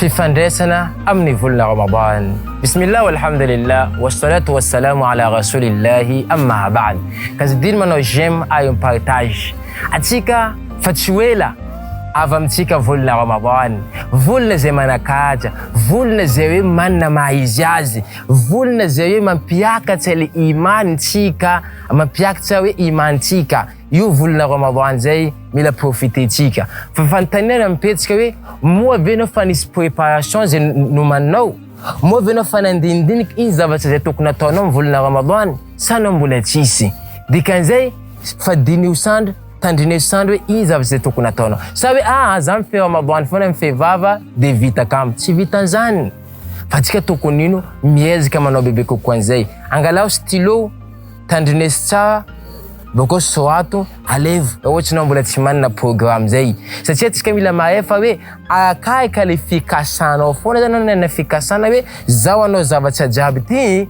fifandresana amin'ny volana Ramadan. Bismillah walhamdulillah wassalatu wassalamu ala rasulillahi amma ba'd. Kazidin manao j'aime ay un partage. Atika fatshuela avy amintsika volana Ramadan, volana zay manakaja, volana zay hoe manana mahizy azy, volana zay hoe mampiakatra le imanitsika, mampiakatra hoe imanitsika. Io volana Ramadan zay mila profitetsika. Fa fantanina mipetsika hoe moa ve no fa nisy préparation zay no manao, moa ve no fa nandinidinika iny zavatra zay tokony ataonao amin'ny volana Ramadan, sa no mbola tsisy. Dikan'izay fa dinio sandro tandrineo sandro hoe iny zavatra zay tokony ataonao. Sa hoe za mifehy Ramadan foana mifehy vava de vita kamo, tsy vitan'izany. Fa tsika tokony ino miezaka manao bebe kokoa an'izay. Angalao stylo tandrinesy tsara boko soato alevo ohatranao mbola tsy manana programme zay. Satria tsika mila mahay fa hoe akaika le fikasanao foana zany anao na fikasana hoe zao anao zavatra jiaby ty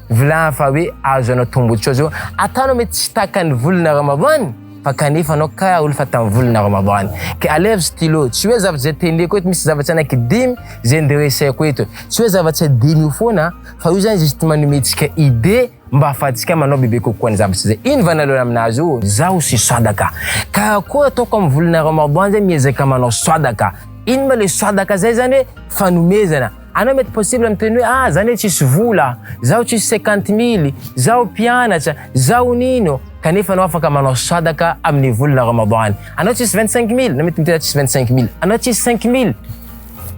vilana fa hoe azo anao tombotsoa zao atanao mety tsy takany volana Ramadan fa kanefa anao karaha olo fa tamin'ny volana Ramadan. Ke alevo stylo, tsy hoe zavatra zay teneko eto misy zavatra anankidimy zay ndereseko eto, tsy hoe zavatra dimy foana fa io zany juste manometsika idée mba afahantsika manao bebe kokoa ny zavatra zay. Iny vanalona aminazy io zaho sy sadaka. Karakory ataoko amin'ny volana Ramadan zay miezaka manao sadaka. Iny ma le sadaka zay zany hoe fanomezana. Anao mety possible miteny hoe zany hoe tsisy vola, zaho tsisy 50 000, zaho mpianatra, zaho nino. Kanefa anao afaka manao sadaka amin'ny volana Ramadan. Anao tsisy 25 000, na mety miteny tsisy 25 000, anao tsisy 5 000.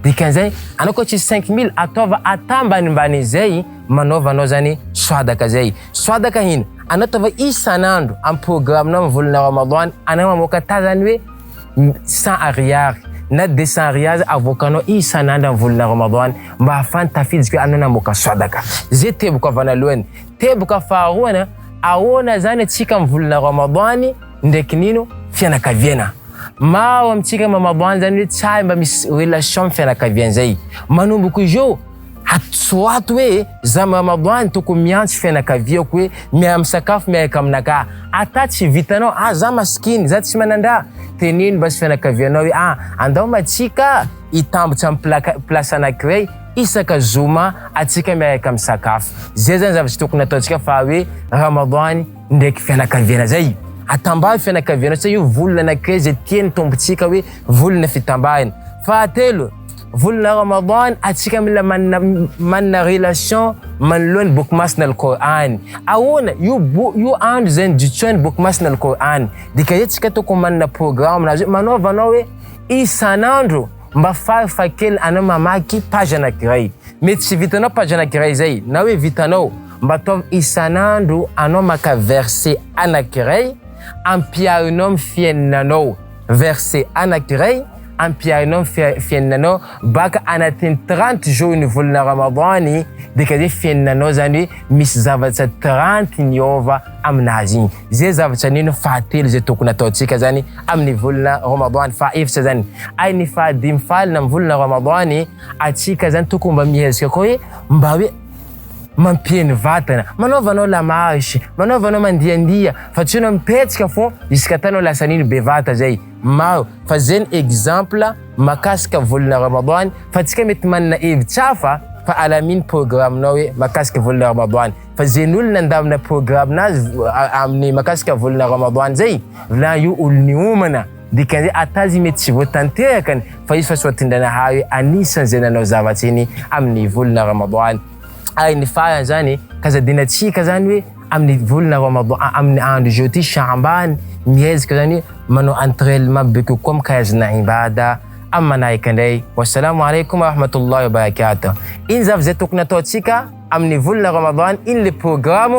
Dikan'izay anao koa tsisy 5 000 ataova atambanimbany zay manaovanao zany sadaka zay. Sadaka ino? Anao ataova isan'andro amin'ny programmenao amin'ny volana Ramadan, anao mamoaka zany hoe 100 ariary na 200 ariary avoakanao isan'andro amin'ny volana Ramadan mba ahafahany tafiditsy hoe anao namoaka sadaka. Zay teboka voalohany. Teboka faharoana, ahoana zany atsika amin'ny volana Ramadan ndraiky nino fianakaviana. Maro amintsika Ramadan zany hoe tsara mba misy relation amin'ny fianakaviana zay. Manomboka izo hatsoato hoe za Ramadan tokony miantso fianakaviako hoe misakafo miaraka aminaka. Ata tsy vitanao za maskiny, za tsy manandra. Teneno bas fianakavianao hoe andao matsika itambotsy amin'ny place anankiray isaka zoma atsika miaraka misakafo. Zay zany zavatra tokony ataontsika fa hoe Ramadan ndraiky fianakaviana zay. Atambay fianakaviana sa io volana anankiray zay tiany tombotsika hoe volana fitambahana. Fahatelo, volana Ramadan atsika mila manana relation manoloany boky masina al-Qur'an. Ahoana io andro zay nijotsoany boky masina al-Qur'an. Dika tsika tokony manana programme nazy manaovanao hoe isan'andro mba farifakely anao mamaky page anankiray. Mety tsy vitanao page anankiray zay, na hoe vitanao mba ataova isan'andro anao maka verset anankiray ampiarinao amin'ny fiainanao. Verset anankiray ampiarinao amin'ny fiainanao baka anatin'ny 30 jours ny volana Ramadan dika zay fiainanao zany hoe misy zavatra 30 niova aminazy igny. Zay zavatra nino fahatelo zay tokony ataontsika zany amin'ny volana Ramadan. Fahaefatra zany ny fahadimy falina amin'ny volana Ramadan atsika zany tokony mba miezaka koa hoe mba hoe mampieny vatana, manaovanao la marche, manaovanao mandiandia, fa tsy anao mipetsika fo jusqu'à tanao lasa nino bevata zay. Maro fa zany exemple makasika volana Ramadan fa tsika mety manana hevitsafa fa alaminy programmenao hoe makasika volana Ramadan. Fa zany olona andamina programmenazy amin'ny makasika volana Ramadan zay vilana io olony omana. Dikan'izay atazy mety tsy voatanterakany fa izy fa soatindranahay anisan'ny zay nanao zavatra iny amin'ny volana Ramadan. Ny farany zany kazadinatsika zany hoe amin'ny volana Ramadan amin'ny andro jeudi Sha'ban miezaka zany manao entraînement bebe kokoa mikazana ibada amin'ny manahaka indray. Wassalamu alaikum wa rahmatullahi wa barakatuh. Iny zavatra zay tokony ataontsika amin'ny volana Ramadan, iny le programme